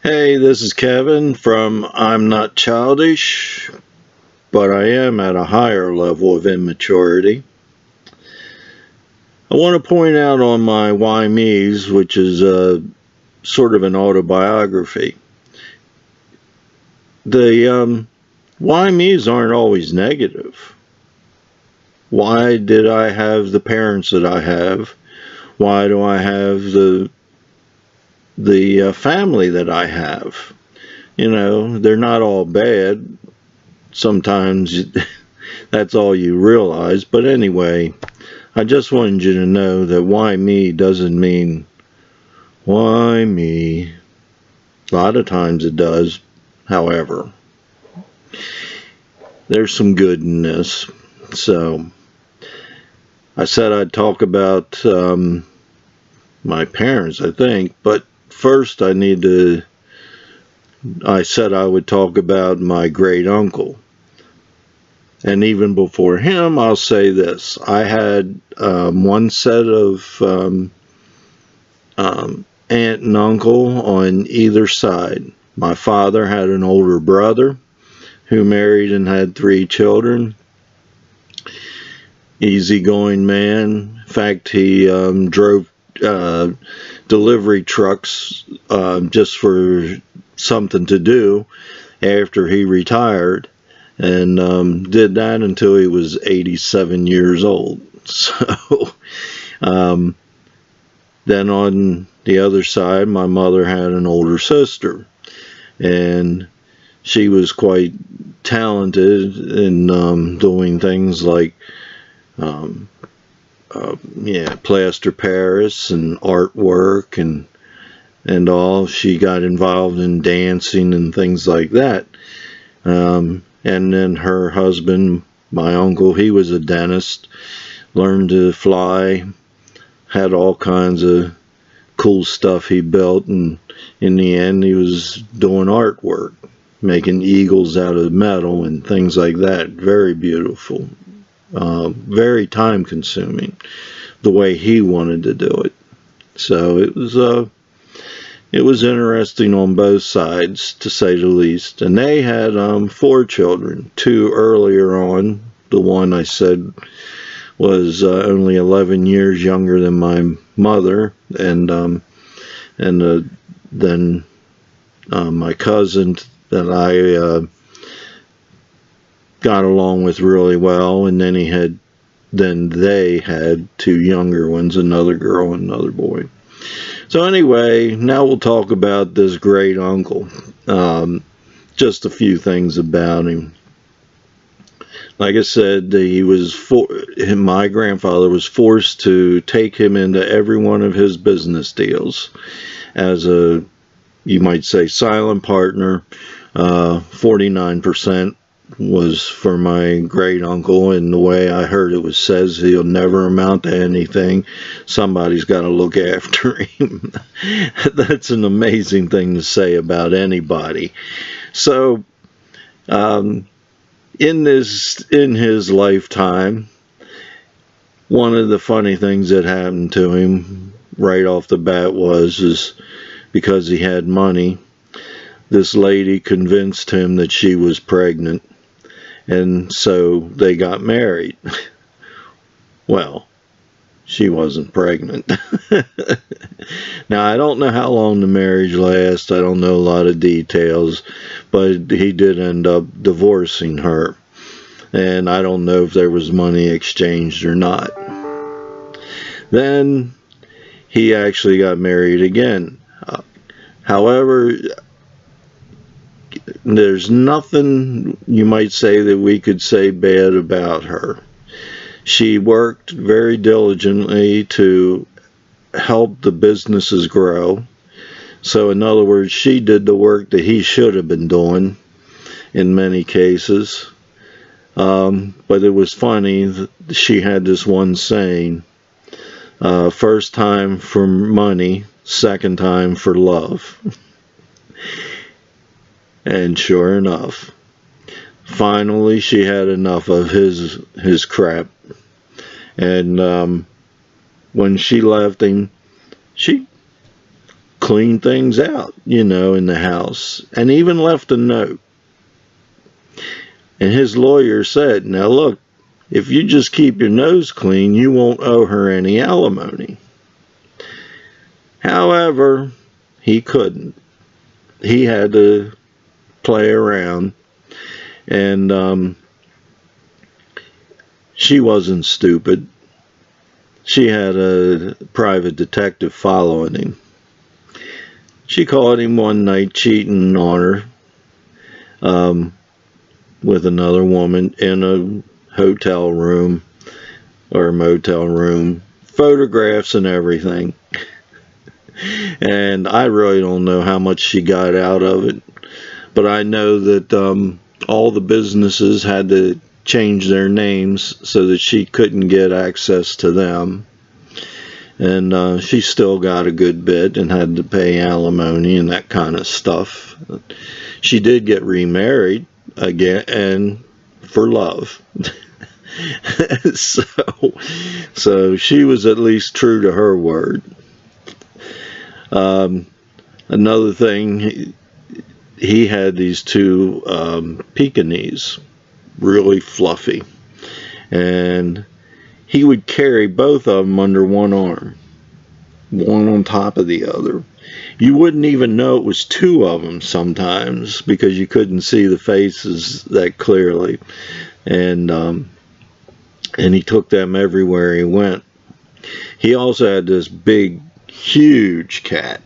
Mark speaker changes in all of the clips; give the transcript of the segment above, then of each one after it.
Speaker 1: Hey, this is Kevin from I'm Not Childish, but I am at a higher level of immaturity. I want to point out on my Why Me's, which is sort of an autobiography. The Why Me's aren't always negative. Why did I have the parents that I have? Why do I have the family that I have? You know, they're not all bad. Sometimes that's all you realize. But anyway, I just wanted you to know that why me doesn't mean why me. A lot of times it does. However, there's some good in this. So I said I'd talk about my parents, I think. But first I said I would talk about my great uncle. And even before him, I'll say this. I had one set of aunt and uncle on either side. My father had an older brother who married and had 3 children. Easygoing man. In fact, he drove delivery trucks just for something to do after he retired. And did that until he was 87 years old. So then on the other side, my mother had an older sister, and she was quite talented in doing things like plaster Paris and artwork and all. She got involved in dancing and things like that. And then her husband, my uncle, he was a dentist, learned to fly, had all kinds of cool stuff he built, and in the end he was doing artwork, making eagles out of metal and things like that. Very beautiful, very time consuming, the way he wanted to do it. So it was interesting on both sides, to say the least. And they had 4 children, 2 earlier on. The one I said was only 11 years younger than my mother, and then my cousin that I got along with really well, and then they had 2 younger ones, another girl and another boy. So anyway, now we'll talk about this great uncle. Just a few things about him. Like I said, my grandfather was forced to take him into every one of his business deals as a, you might say, silent partner. 49% was for my great uncle, and the way I heard it says he'll never amount to anything. Somebody's got to look after him. That's an amazing thing to say about anybody. So in his lifetime, one of the funny things that happened to him right off the bat is because he had money, this lady convinced him that she was pregnant, and so they got married. Well, she wasn't pregnant. Now, I don't know how long the marriage lasted. I don't know a lot of details, but he did end up divorcing her. And I don't know if there was money exchanged or not. Then he actually got married again. However, there's nothing you might say that we could say bad about her. She worked very diligently to help the businesses grow. So in other words, she did the work that he should have been doing in many cases. But it was funny, she had this one saying, first time for money, second time for love. And sure enough, finally she had enough of his crap. And when she left him, she clean things out, in the house, and even left a note. And his lawyer said, now look, if you just keep your nose clean, you won't owe her any alimony. However, he couldn't. He had to play around, and she wasn't stupid. She had a private detective following him. She caught him one night cheating on her with another woman in a hotel room or a motel room, photographs and everything. And I really don't know how much she got out of it, but I know that all the businesses had to change their names so that she couldn't get access to them. And she still got a good bit and had to pay alimony and that kind of stuff. She did get remarried again, and for love. So she was at least true to her word. Another thing, he had these two Pekingese, really fluffy, and he would carry both of them under one arm, one on top of the other. You wouldn't even know it was two of them sometimes because you couldn't see the faces that clearly. And he took them everywhere he went. He also had this big, huge cat.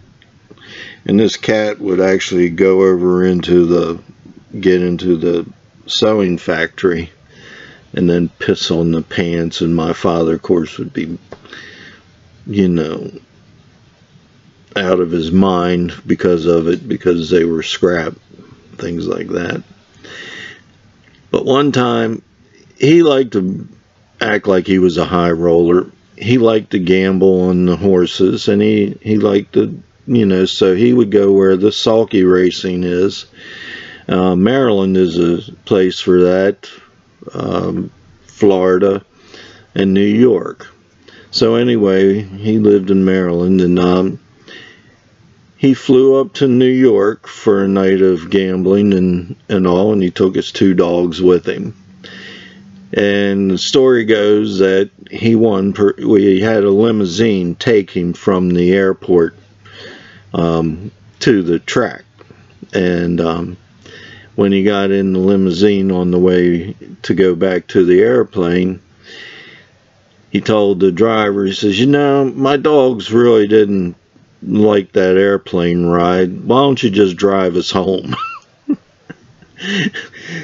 Speaker 1: And this cat would actually go over get into the sewing factory and then piss on the pants, and my father, of course, would be, out of his mind because of it, because they were scrap, things like that. But one time, he liked to act like he was a high roller. He liked to gamble on the horses, and he liked to, so he would go where the sulky racing is. Maryland is a place for that. Florida and New York. So anyway, he lived in Maryland, and he flew up to New York for a night of gambling and all, and he took his two dogs with him. And the story goes that we had a limousine take him from the airport to the track. And when he got in the limousine on the way to go back to the airplane, he told the driver, he says, my dogs really didn't like that airplane ride. Why don't you just drive us home?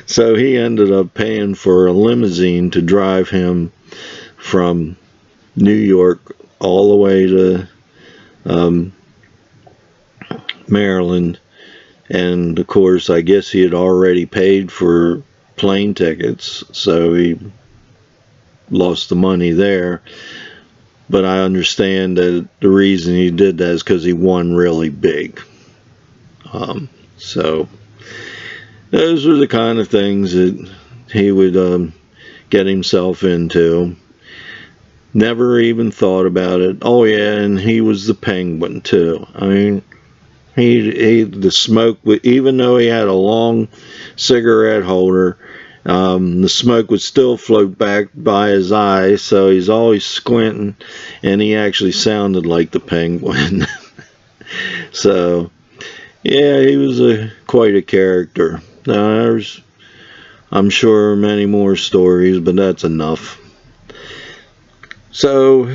Speaker 1: So he ended up paying for a limousine to drive him from New York all the way to Maryland. And of course, I guess he had already paid for plane tickets, so he lost the money there. But I understand that the reason he did that is because he won really big. So those were the kind of things that he would get himself into. Never even thought about it. Oh yeah, and he was the Penguin too. I mean, the smoke, even though he had a long cigarette holder, the smoke would still float back by his eyes, so he's always squinting, and he actually sounded like the Penguin. So yeah, he was quite a character. Now there's, I'm sure, many more stories, but that's enough. So,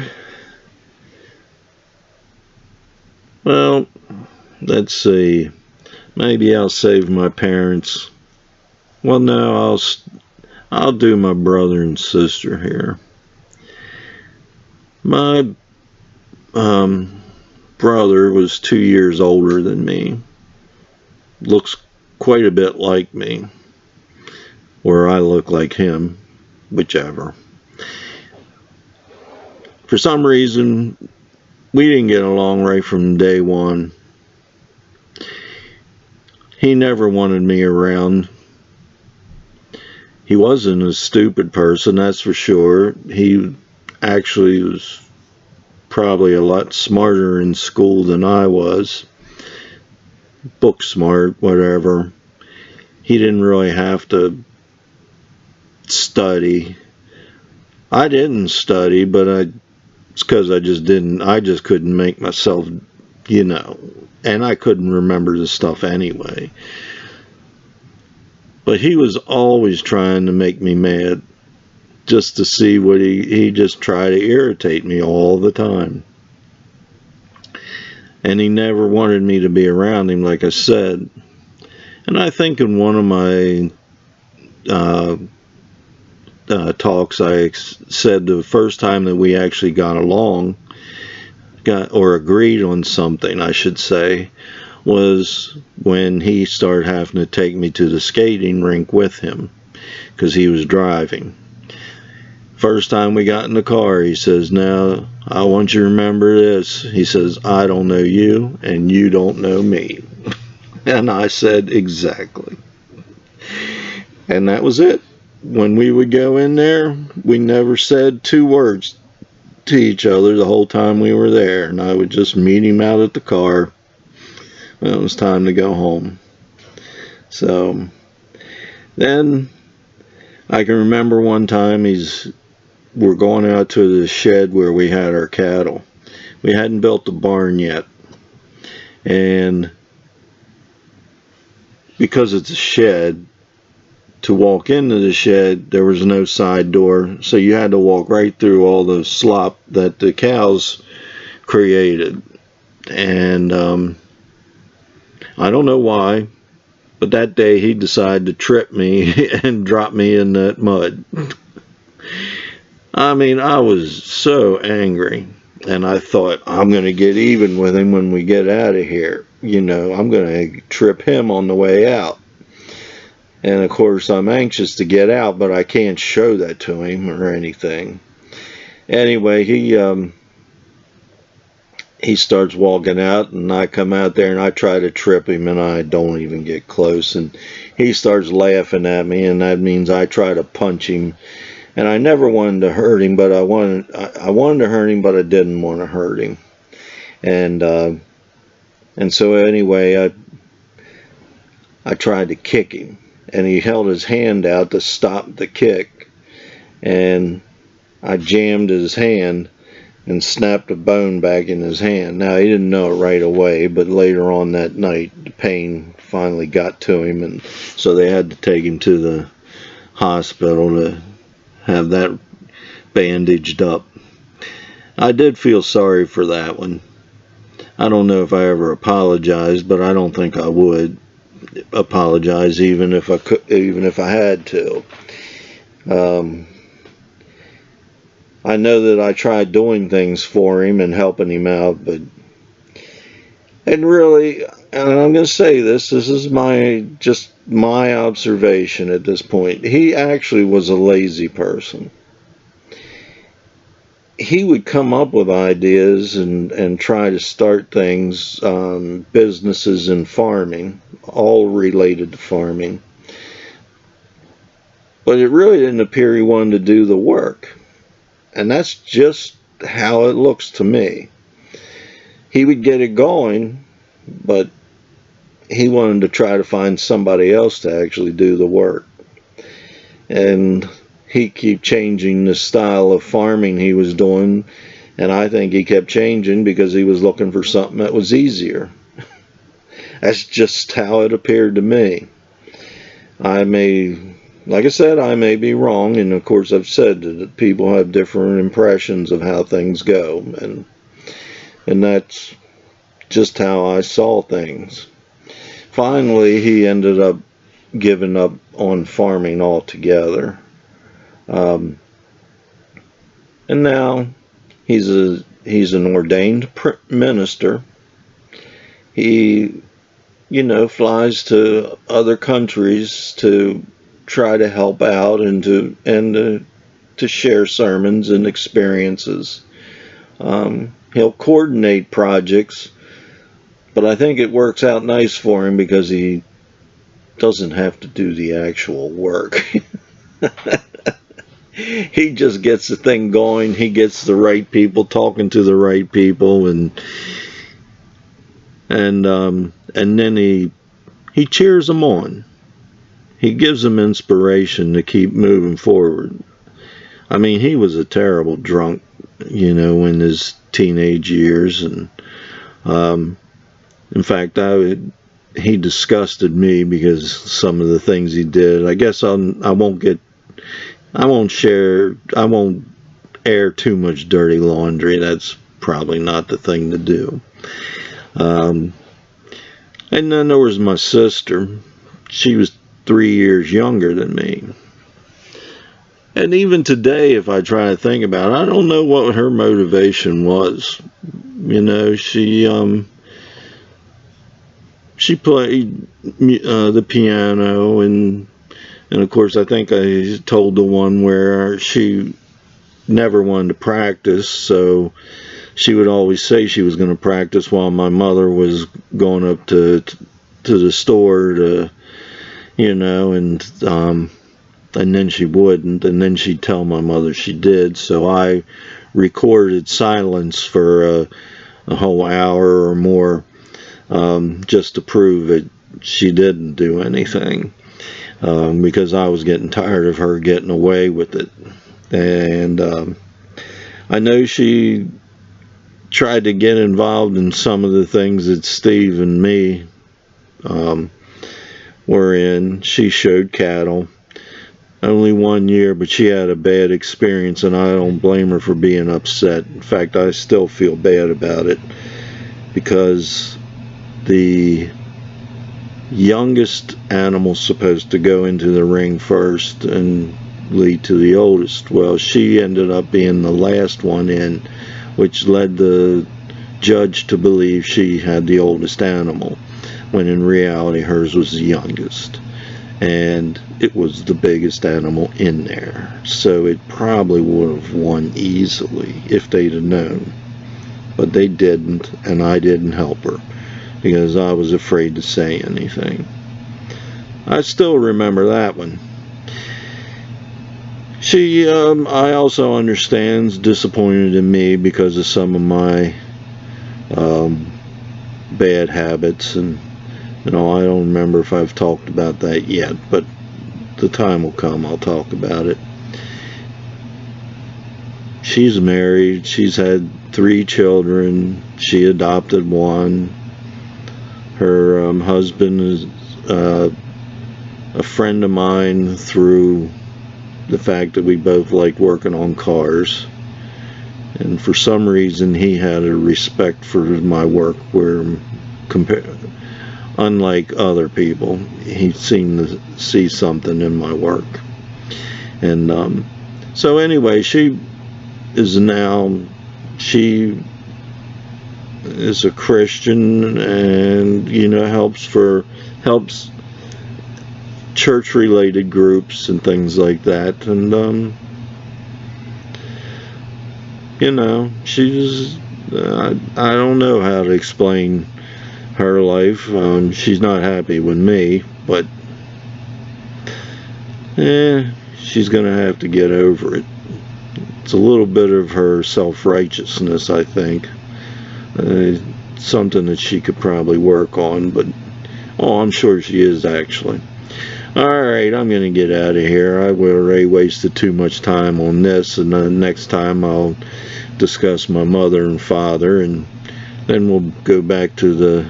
Speaker 1: well, let's see. Maybe I'll save my parents. Well, no, I'll do my brother and sister here. My brother was 2 years older than me. Looks quite a bit like me, or I look like him, whichever. For some reason, we didn't get along right from day one. He never wanted me around. He wasn't a stupid person, that's for sure. He actually was probably a lot smarter in school than I was. Book smart, whatever. He didn't really have to study. I didn't study, but it's because I just couldn't make myself, and I couldn't remember the stuff anyway. But he was always trying to make me mad, just to see what he just tried to irritate me all the time. And he never wanted me to be around him, like I said. And I think in one of my talks, I said the first time that we actually got along, or agreed on something, I should say, was when he started having to take me to the skating rink with him because he was driving. First time we got in the car, he says, "Now, I want you to remember this." He says, "I don't know you, and you don't know me." And I said, "Exactly." And that was it. When we would go in there, we never said 2 words to each other the whole time we were there. And I would just meet him out at the car when it was time to go home. So then I can remember one time we're going out to the shed where we had our cattle. We hadn't built the barn yet. And because it's a shed, to walk into the shed, there was no side door, so you had to walk right through all the slop that the cows created. And I don't know why, but that day he decided to trip me and drop me in that mud. I mean, I was so angry, and I thought, I'm going to get even with him when we get out of here. I'm going to trip him on the way out. And of course, I'm anxious to get out, but I can't show that to him or anything. Anyway, he starts walking out, and I come out there and I try to trip him, and I don't even get close. And he starts laughing at me, and that means I try to punch him. And I never wanted to hurt him, but I wanted to hurt him, but I didn't want to hurt him. And so anyway, I tried to kick him. And he held his hand out to stop the kick, and I jammed his hand and snapped a bone back in his hand. Now, he didn't know it right away, but later on that night, the pain finally got to him, and so they had to take him to the hospital to have that bandaged up. I did feel sorry for that one. I don't know if I ever apologized, but I don't think I would apologize even if I had to. I know that I tried doing things for him and helping him out, and I'm going to say this is just my observation at this point. He actually was a lazy person. He would come up with ideas and try to start things, businesses and farming, all related to farming. But it really didn't appear he wanted to do the work. And that's just how it looks to me. He would get it going, but he wanted to try to find somebody else to actually do the work. And he kept changing the style of farming he was doing, and I think he kept changing because he was looking for something that was easier. That's just how it appeared to me. Like I said, I may be wrong, and of course I've said that people have different impressions of how things go, and that's just how I saw things. Finally, he ended up giving up on farming altogether. And now he's an ordained minister. He, flies to other countries to try to help out and to share sermons and experiences. He'll coordinate projects, but I think it works out nice for him because he doesn't have to do the actual work. he just gets the thing going. He gets the right people talking to the right people, and then he cheers them on. He gives them inspiration to keep moving forward. I mean, he was a terrible drunk, in his teenage years, and in fact, he disgusted me because some of the things he did. I guess I won't air too much dirty laundry. That's probably not the thing to do. And then there was my sister. She was 3 years younger than me. And even today, if I try to think about it, I don't know what her motivation was. She played the piano, and of course I think I told the one where she never wanted to practice, so she would always say she was going to practice while my mother was going up to the store to, and then she wouldn't, and then she'd tell my mother she did. So I recorded silence for a whole hour or more, just to prove that she didn't do anything, because I was getting tired of her getting away with it. And I know she tried to get involved in some of the things that Steve and me were in. She showed cattle. Only 1 year, but she had a bad experience, and I don't blame her for being upset. In fact, I still feel bad about it, because the youngest animal's supposed to go into the ring first and lead to the oldest. Well, she ended up being the last one in, which led the judge to believe she had the oldest animal, when in reality hers was the youngest. And it was the biggest animal in there, so it probably would have won easily if they'd have known. But they didn't, and I didn't help her, because I was afraid to say anything. I still remember that one. She, I also understand, disappointed in me because of some of my bad habits, and I don't remember if I've talked about that yet, but the time will come, I'll talk about it. She's married, she's had 3 children, she adopted one. Her husband is a friend of mine through the fact that we both like working on cars. And for some reason he had a respect for my work where, unlike other people, he seemed to see something in my work. And so anyway, she is a Christian, and helps church related groups and things like that. And she's I don't know how to explain her life. She's not happy with me, but she's gonna have to get over it. It's a little bit of her self-righteousness, I think. Something that she could probably work on, but I'm sure she is, actually. Alright, I'm gonna get out of here. I've already wasted too much time on this, and next time I'll discuss my mother and father, and then we'll go back to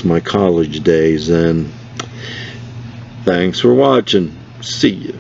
Speaker 1: my college days. And thanks for watching. See you.